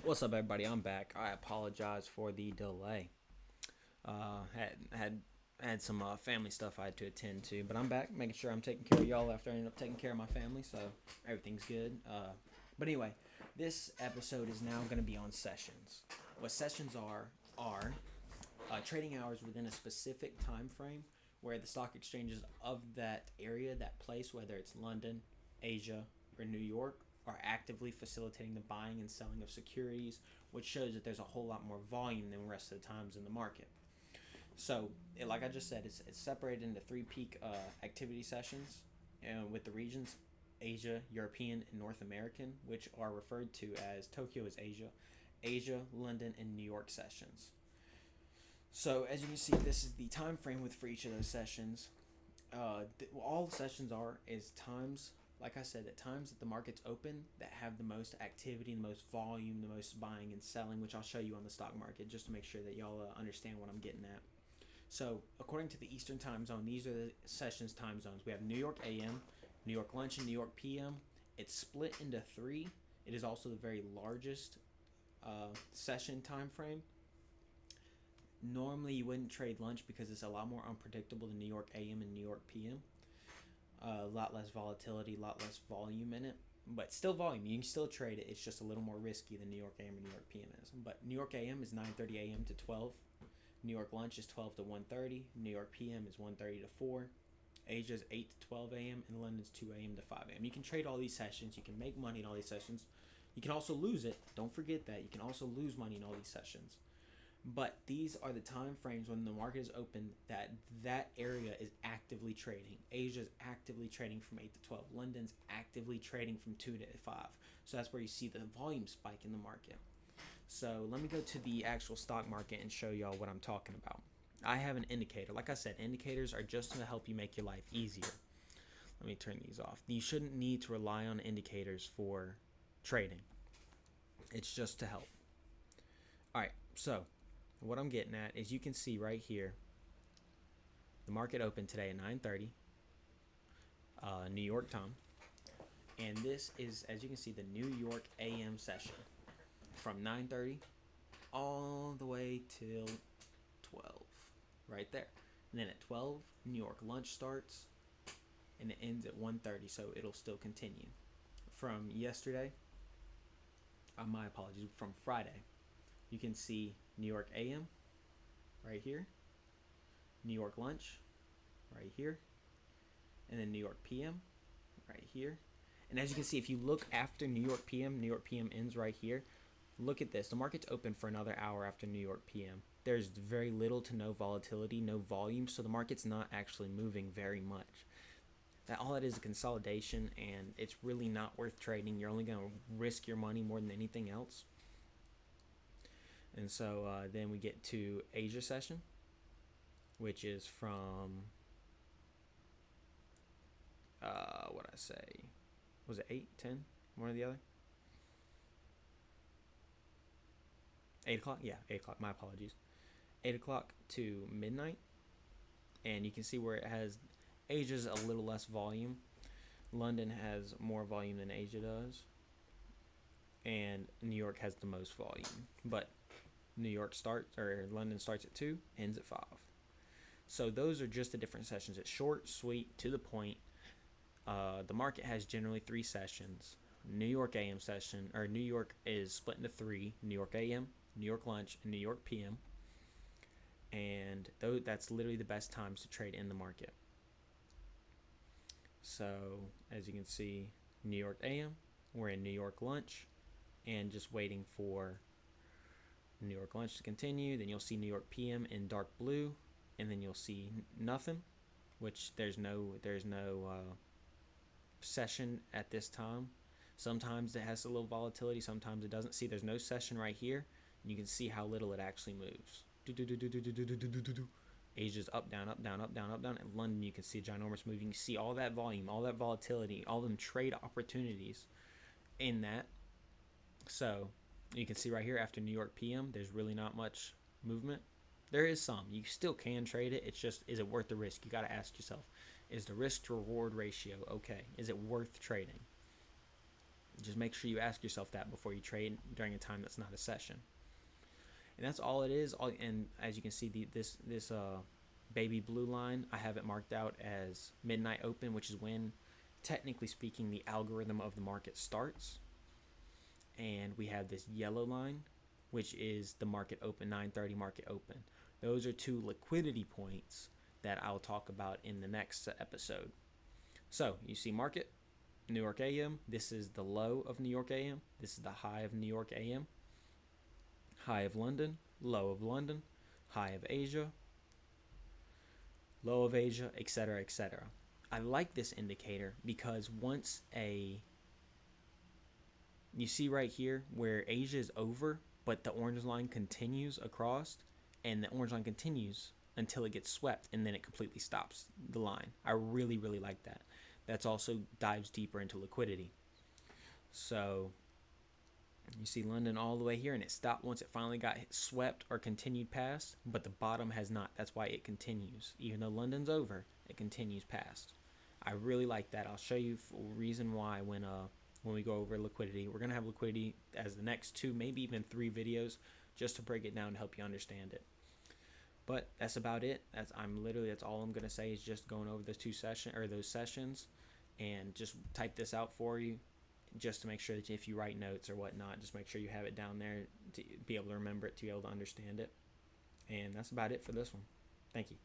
What's up, everybody? I'm back. I apologize for the delay. Had some family stuff I had to attend to, but I'm back, making sure I'm taking care of y'all after I ended up taking care of my family, so everything's good. But anyway, this episode is now going to be on sessions. What sessions are trading hours within a specific time frame where the stock exchanges of that area, that place, whether it's London, Asia, or New York, are actively facilitating the buying and selling of securities, which shows that there's a whole lot more volume than the rest of the times in the market. So, like I just said, it's separated into three peak activity sessions, and with the regions Asia, European, and North American, which are referred to as Tokyo as Asia, London, and New York sessions. So as you can see, this is the time frame with for each of those sessions. All the sessions are is times, like I said, at times that the market's open that have the most activity, the most volume, the most buying and selling, which I'll show you on the stock market just to make sure that y'all understand what I'm getting at. So according to the Eastern time zone, these are the sessions time zones. We have New York AM, New York lunch, and New York PM. It's split into three. It is also the very largest session time frame. Normally, you wouldn't trade lunch because it's a lot more unpredictable than New York AM and New York PM. A lot less volatility, a lot less volume in it, but still volume. You can still trade it. It's just a little more risky than New York AM and New York PM is. But New York AM is 9:30 a.m. to 12. New York lunch is 12 to 1:30. New York PM is 1:30 to 4. Asia is 8 to 12 a.m. and London's 2 a.m. to 5 a.m. You can trade all these sessions. You can make money in all these sessions. You can also lose it. Don't forget that. You can also lose money in all these sessions. But these are the time frames when the market is open that area is actively trading. Asia is actively trading from 8 to 12. London's actively trading from 2 to 5. So that's where you see the volume spike in the market. So let me go to the actual stock market and show y'all what I'm talking about. I have an indicator. Like I said, indicators are just to help you make your life easier. Let me turn these off. You shouldn't need to rely on indicators for trading. It's just to help. All right, so what I'm getting at is you can see right here the market opened today at 9:30 New York time, and this is, as you can see, the New York AM session from 9:30 all the way till 12, right there. And then at 12, New York lunch starts, and it ends at 1:30, so it'll still continue. From yesterday, my apologies, from Friday, you can see New York AM right here, New York lunch right here, and then New York PM right here. And as you can see, if you look after New York PM, New York PM ends right here. Look at this. The market's open for another hour after New York PM. There's very little to no volatility, no volume, so the market's not actually moving very much. That all it is a consolidation, and it's really not worth trading. You're only going to risk your money more than anything else. And so then we get to Asia session, which is from what I say, was it 8, 10, one or the other? 8 o'clock? Yeah, 8 o'clock. My apologies. 8 o'clock to midnight, and you can see where it has Asia's a little less volume. London has more volume than Asia does, and New York has the most volume. But London starts at 2, ends at 5. So those are just the different sessions. It's short, sweet, to the point. The market has generally 3 sessions. New York AM session, or New York is split into 3: New York AM, New York lunch, and New York PM. And that's literally the best times to trade in the market. So as you can see, New York AM, we're in New York lunch, and just waiting for New York lunch to continue. Then you'll see New York PM in dark blue, and then you'll see nothing, which there's no session at this time. Sometimes it has a little volatility, sometimes it doesn't. See, there's no session right here, and you can see how little it actually moves. Asia's up, down, up, down, up, down, up, down. And London, you can see a ginormous move. You can see all that volume, all that volatility, all them trade opportunities in that. So you can see right here after New York PM, there's really not much movement. There is some. You still can trade it. It's just, is it worth the risk? You got to ask yourself, is the risk to reward ratio okay? Is it worth trading? Just make sure you ask yourself that before you trade during a time that's not a session. And that's all it is. And as you can see, this baby blue line, I have it marked out as midnight open, which is when, technically speaking, the algorithm of the market starts. And we have this yellow line, which is the market open, 9:30 market open. Those are two liquidity points that I'll talk about in the next episode. So you see market, New York AM. This is the low of New York AM. This is the high of New York AM. High of London, low of London, high of Asia, low of Asia, etc., etc. I like this indicator because you see right here where Asia is over, but the orange line continues across, and the orange line continues until it gets swept, and then it completely stops the line. I really, really like that. That's also dives deeper into liquidity. So you see London all the way here, and it stopped once it finally got swept or continued past, but the bottom has not. That's why it continues. Even though London's over, it continues past. I really like that. I'll show you a reason why when we go over liquidity. We're going to have liquidity as the next 2, maybe even 3 videos, just to break it down to help you understand it. But that's about it. That's all I'm going to say is just going over those sessions, and just type this out for you, just to make sure that if you write notes or whatnot, just make sure you have it down there to be able to remember it, to be able to understand it. And that's about it for this one. Thank you.